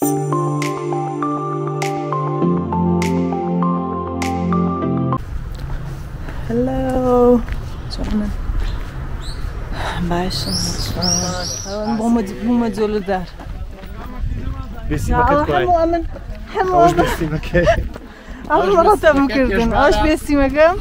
هلو شلونك؟ باش بوم تزول الدار بسيمك كويس حمو امن حمو اوش امن بسيمك اول مرة تم كردن اوش بسيمك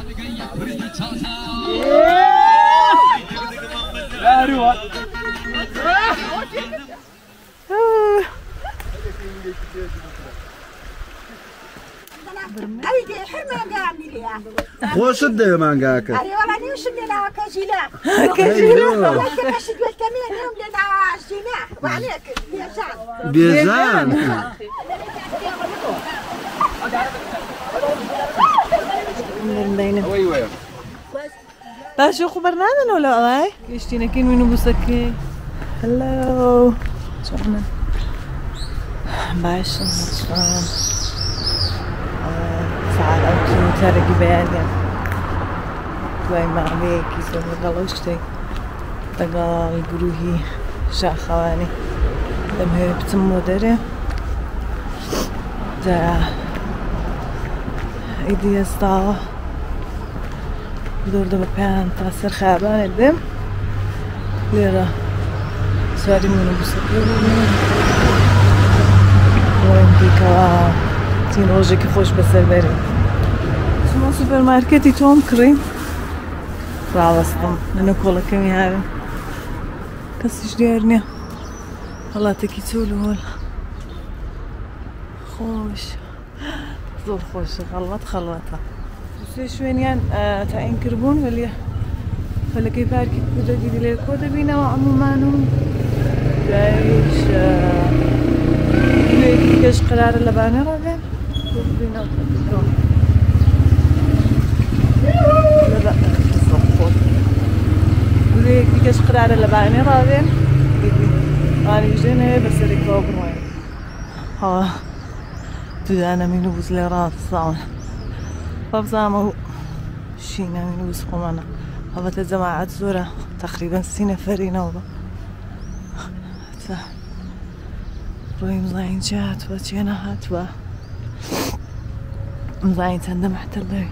أيدي حرمة قامليها. خوش الدنيا مانجاك. أري والله نيوش لنا كجيلا. كجيلا. والله كشد والكمين يوم لنا جينا وعليك بيجان. بيجان. لا شو خبرنا ولا لا؟ يشتينا كين وينو بوسكي. هلو شلونك؟ باش ساعات أو ترى جبالي توي معبيك يسوي غلوشتي تقال جروهي شاخواني لم هي بتمو دري دا ايدي يسطا بدور دو بان تاثر خابان الدم ليرا سواري منو بسكي وين ديكا تين روجي كيفوش بسر بري شما سوبر ماركتي توم كريم راوستم منو كولا كمي هاي كسيش ديارني والله تكي تولو هول خوش زور خوش خلوطها بس شوينيان تاين كربون ولا كيف هاركي كودا دي لي كودا بينا وعمومانو جايش كيش قرار اللباني رابين بينا لا ولي كيش قرار اللباني رابين أنا جينا بس ريكوب روين ها تدانا منو بزلي راس صام فبزامو شينا منو بسقومنا هبت الجماعة زورة تقريبا 60 نفرين وبا روي مزاين جات وجينا هاتوا مزاين تندم حتى اللي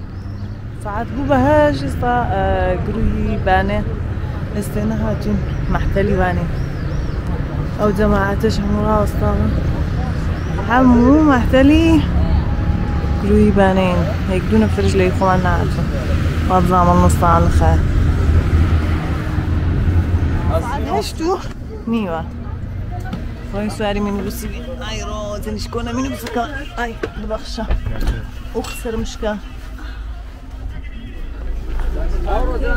ساعات بوبهاش استا قروي باني استينا هاتون محتلي باني او جماعتش همورا استا حمو محتلي قروي بانين هيك دون فرج لي خوان نعرفه وابزام النص على الخير ساعات هشتو نيوه وين سواري منو بسيبي اي روز اللي شكونا منو بسكا اي ببخشة اخسر مشكا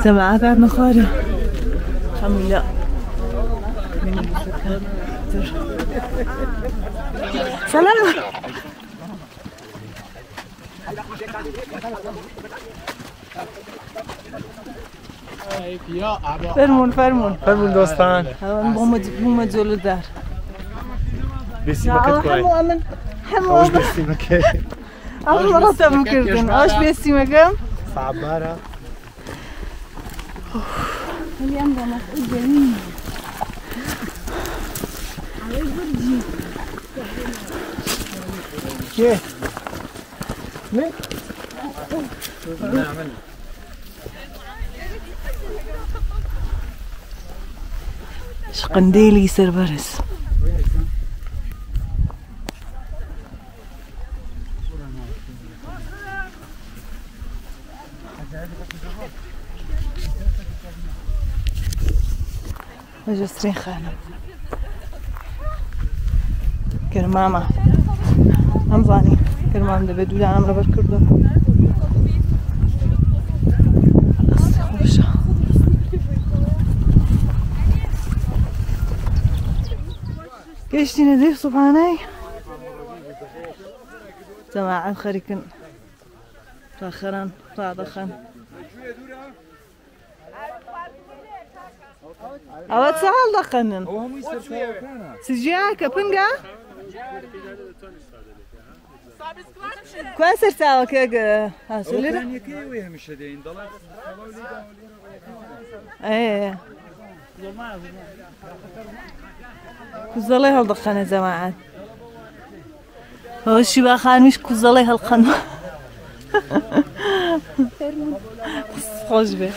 جماعات عاد نخاري الحمد لله منو بسكا سلام فرمون دوستان بوم تزول الدار بسيمك كويس حمو امن حمو اوش امن بسيمك اول مرة تم كردن اوش بسيمك صعبارة اليوم ده مسؤول جميل. كيف؟ ليه؟ شقنديلي يصير برس وجسرين خانم كرمامة أمزاني كرمام ده بدو دعم ربر كردو خوشة كيشتي نذيف سبحاني جماعة خريكن راخران راضخن أود سهل دقنن سجياك بنجا كويس ارتاوا كيك هاسولي ايه كوزالي هالدقنة جماعة هوشي باخانيش كوزالي هالقناة خوش به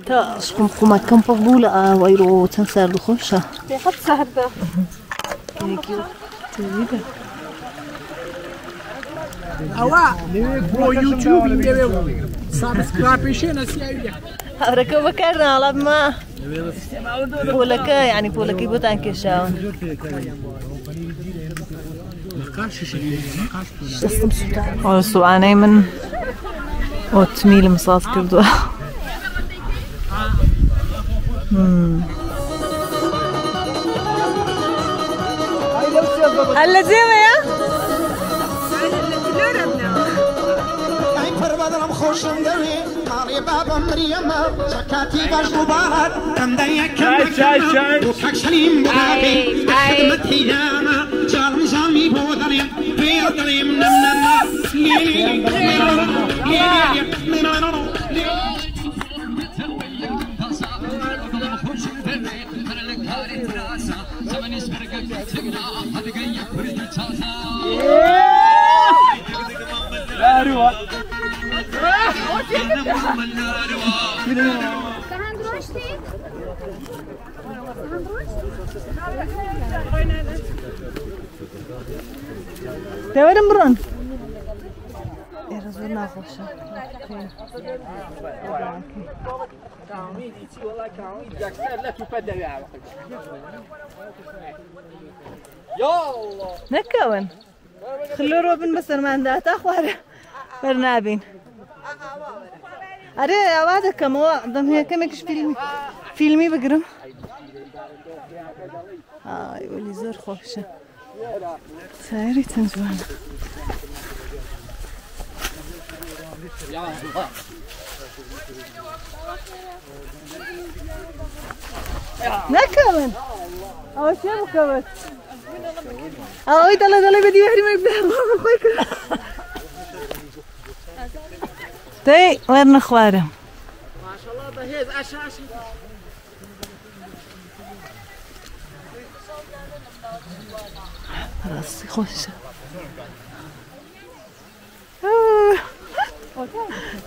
تا شكون قومات كم فضولة ويرو تنسار دخوشة حط سهرده Ava, pro YouTube indeve subscription asiyaya. أبركوا بكرنا على ما بولكا يعني بولكي بوتان كشاون والسواني من وتميل مصاص كردوا هلا زيما يا پروردم خوشم دوی ماری بابا مریم زکاتی باش دوباره کندی کم دو کشلیم بابی خدمت یاما جالم جالمی بودنیم بیادنیم نم نم تورم برون يا رجل ناخوشة نكون خلو روبن بس ما عندها تاخوار برنابين أري أوادك كم ضم هي كم يكش فيلمي بقرم يقولي زور خوشة سايري تنزوان نكمل أو شيء مكمل أو يدل بدي يهري ما يبدأ ما خويك تي وين نخواره ما شاء الله بهيز أشاشي راسي خوشة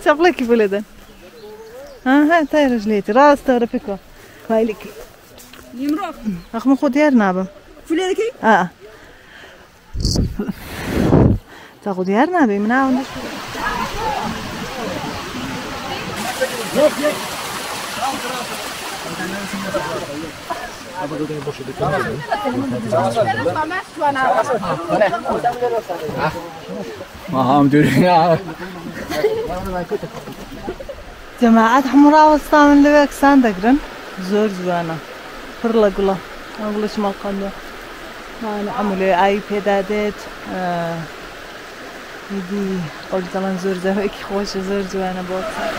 شوف كيف ولدن هاي تاي رجليتي راس تورفيكو هاي لك يمرق أخ من خود يار نابم فليركي تاخد يار نابي من عندك جماعة حمراء وسطا من لبيك ساندقرن زور زوانا فرلا قلا أقولش ما قلنا أنا عملي أي بيدادات يدي قلت لنا زور زهوك خوش زور زوانا بوكسا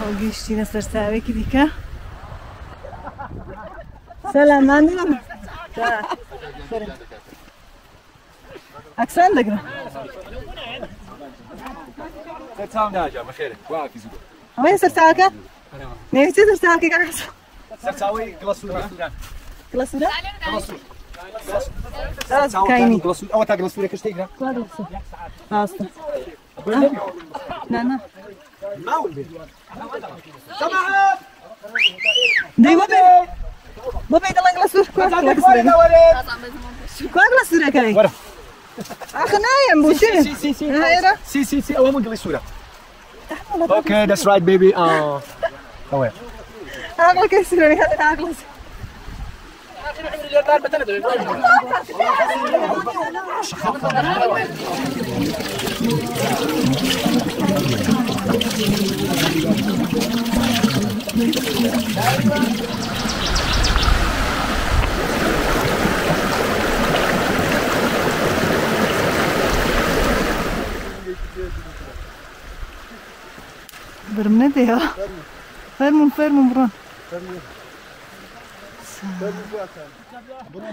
وقيشتينا سرساوي كديكا سلام عندنا أكسان دقنا سرساوي ناجا بخير واقف زود وين سرساوكا؟ نيجي سرساوكا كاكسو سرساوي غلاسورة غلاسورة؟ غلاسورة كايني غلاسورة أو تا غلاسورة كشتينا أصلا نانا ما ولد سماحة دي بابي يلا غلاسورة كوا غلاسورة كاي أخ نايم بوشي سي أول من غلاسورة Okay, that's right, baby. Away. أغلى كسرني هذا أغلى. برمنده ها فرمون برون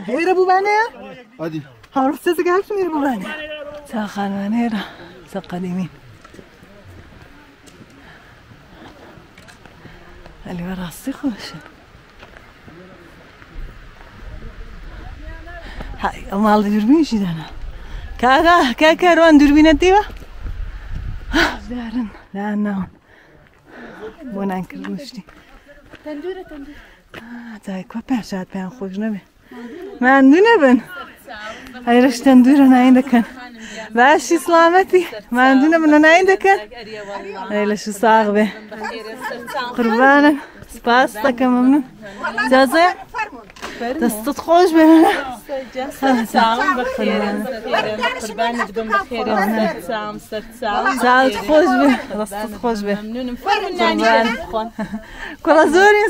هيرا بوبانه هادي هروح تزقعك مير بوبانه ساخان وانيرا سقديمين اللي ورا السيخوش هاي أمال دوربين شي دانا كاكا روان دوربين تيوا دارن لأنه بونا انكروشتي تندورة تاي كوا باشات بيان خوش نبي ما عندنا بن هاي رش تندورة أنا عندك باشي سلامتي ما عندنا بن أنا عندك هاي لش صاغبة قربانا سباستك ممنون جازي دستت خوش بنا ساعة بخير قربان تقوم بخير ساعة خوش بنا دستت خوش بنا ممنون مفرن يعني كل زوري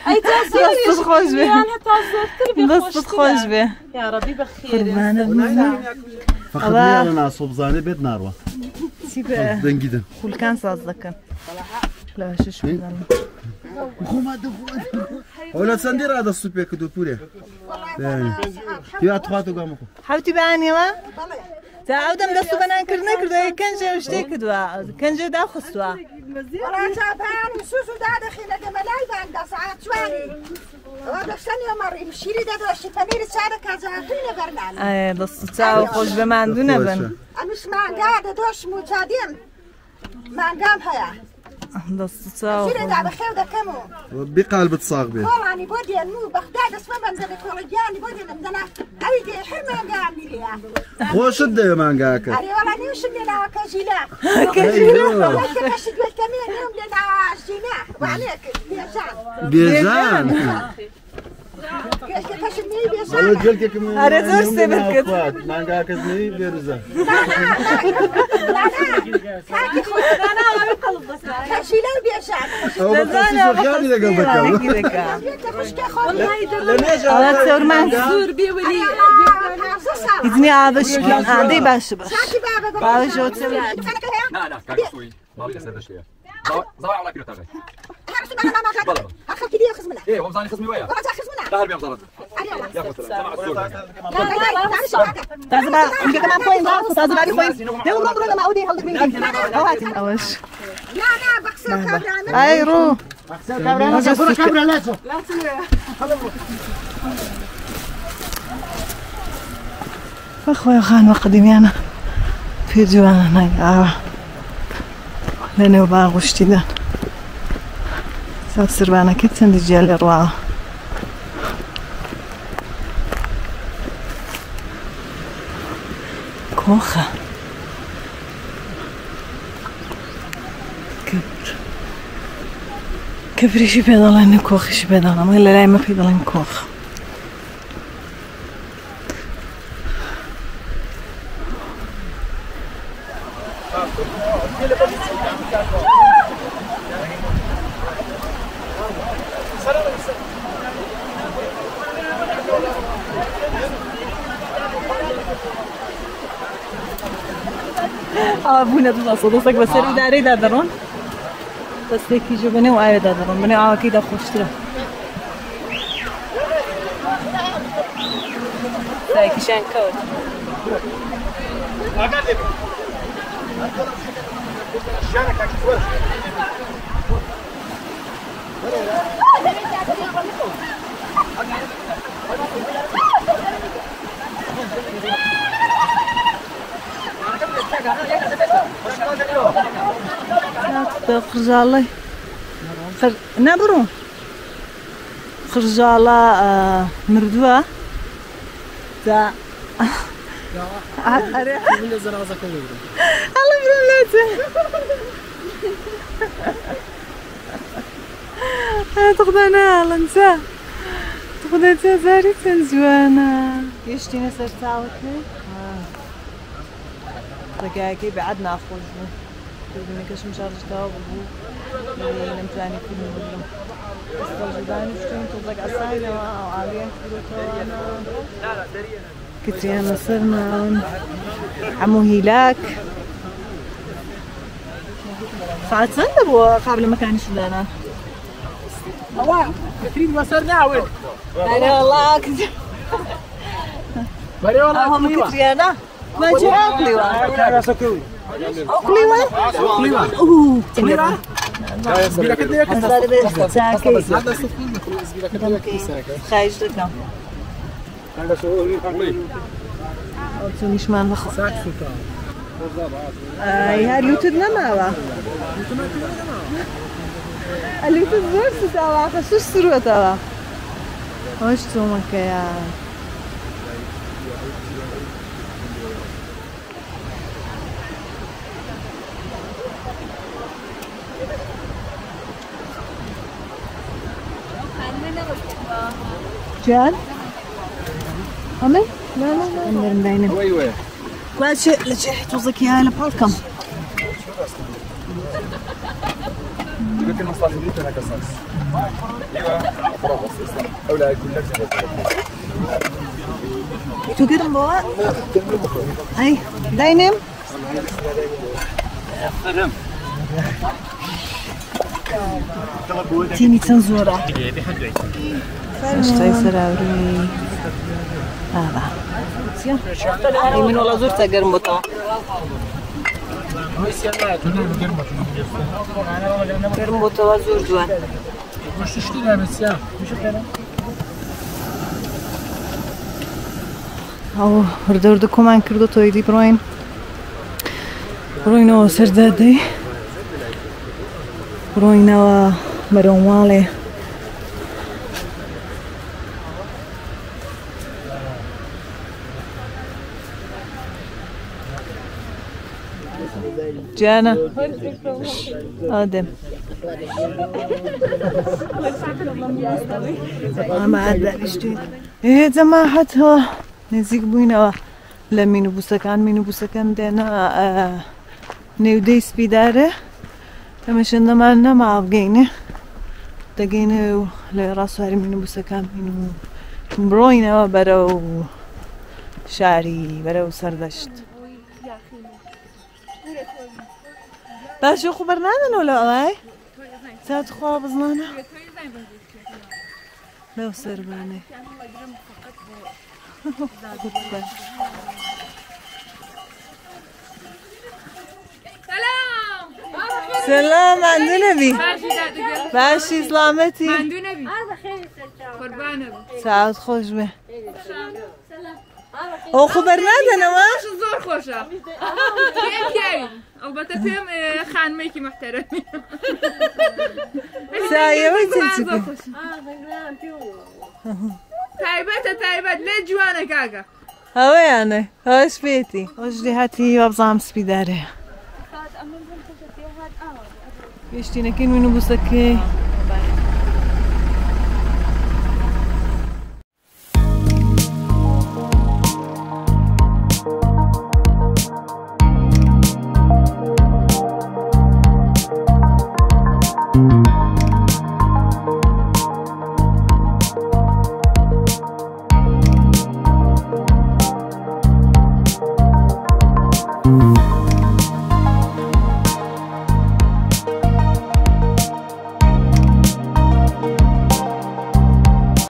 أي تاسير دستت خوش بنا أنا تاسير دستت خوش بنا يا ربي بخير قربانا بنا فخذني على ناس وبزاني بيت ناروة سيبه دنجدن كل كان صدقن لا شو بدنا ولا سندير هذا السوبر كدو بوري يا تخاطو قامكم حبيبتي بعني ما تعودم دستو بنا كردو كان جا وشتي كدوا كان جا دا خصوا ولا جابان سوسو دا دخيلة جمالاي بان ساعات شواني وهذا ثانية مرة يمشيلي دا دوشي فنير ساعة كازاهين برنامج اي دستو تاو خوش بما عندنا بن أمش ما قاعدة دوش مجادين ما قام هيا دستو تاو شيلي دا بخير دا كمو بقلب تصاغ به والله أنا بودي أنو بغداد اسمه بنزل كولجاني بودي نمدنا أيدي حرمة قامني ليها خوش الدي مانجاك أري والله نيوش لنا كجيلا ايوه والله كشد بالكمين يوم لنا جينا وعليك بيجان بيجان كشدني بيجان والله قلت لكم أريد أرسل بالكت. مانجاك زني بيرزا كشيلا بيجان هو بخصيص خيالي لقلبك على تصور منصور بيولي إذني عابش عندي باش باش شو تسوي لا كاكسوي ما بيك اسد شويه زاوي على كيلو تاعي ايه ومزاني خصمي وياه لا هربي مزارات يا اخو سلام تعزب عندك كمان كوين ضعف تعزب علي كوين لو نظروا لما أودي هلدك مني هاتي أوش لا بخسر كابران أي رو كابرا لازم أخويا خان وقديمي أنا في جوانا نقع لأنه باغوشتي ده ساف سربانا كتن دجال الرواعة كوخة كبري شي بيضلين كوخ شي بيضلين ما لا ما في ضلين كوخ أبونا دولا صدقك بس إذا أريد أدرون بس هيك يجوا بني وأريد أدرون بني أكيد أخشتره هيك شان كود خرجالي نبرو خرجالة مردوة تا اللي زرازة كويرة الله برلاته تاخدنا الله نسى تاخدنا زاري تنزوانا يشتينا سرتاوتني دقايقي بعدنا أخوز بدنا كش مشارج تاو بقول نمتاني كل مدرم استرجداني شتين تطلق عصاينا أو عالية كتريانا صرنا عمو هيلاك ساعات سنة بو قبل ما كانش لنا كثير وصلنا وين؟ أنا والله كنت بري والله هم كتريانا ما جاء أقلي وان أقلي وان أوه تنيرا زبيرة كده أصلا بس ساكي هذا سكين زبيرة كده كيسرك خايش دكان هذا شو أوتونيش ما نخ ساك سلطان هاي لوتدنا معه اللوتد زور سوا خشوش سروا توا وش تومك يا جان أمي لا لا لا أمير مبينة وي لا شيء لا شيء توزك يا لبالكم يمكن مصلحة دي أنا كساس أو لا يكون لك تقدم بوا أي داينم تيني تنزورة اشتاي سراوري هذا أي من ولا زورتا قرمطة قرمطة وزور جوان مش تشتري بس يا أو هردو كمان كردو تويدي بروين سردادي بروين مرونوالي جانا آدم ما عاد بقى إيه جماعة نزيك بوينا لمينو بوسكان دينا نوديس بيداره تمشينا معنا مع بقينا تجينا لراسو هاري مينو بوسكان مينو بروينا برو شعري برو سردشت باشو خبرنا ولا اي ساعة خواب بزنانا لو سرباني سلام عندنا بي باشي سلامتي عندنا بي قربانه بي ساعات خوش به او خبرنا انا باش زور خوشه كيف او بتفهم خان ميكي محترم سايه وين تايبت ليه جوانا كاكا هاوي انا هاش بيتي هاش دي هاتي وابزام سبيداره يشتي نكين منو بوسكي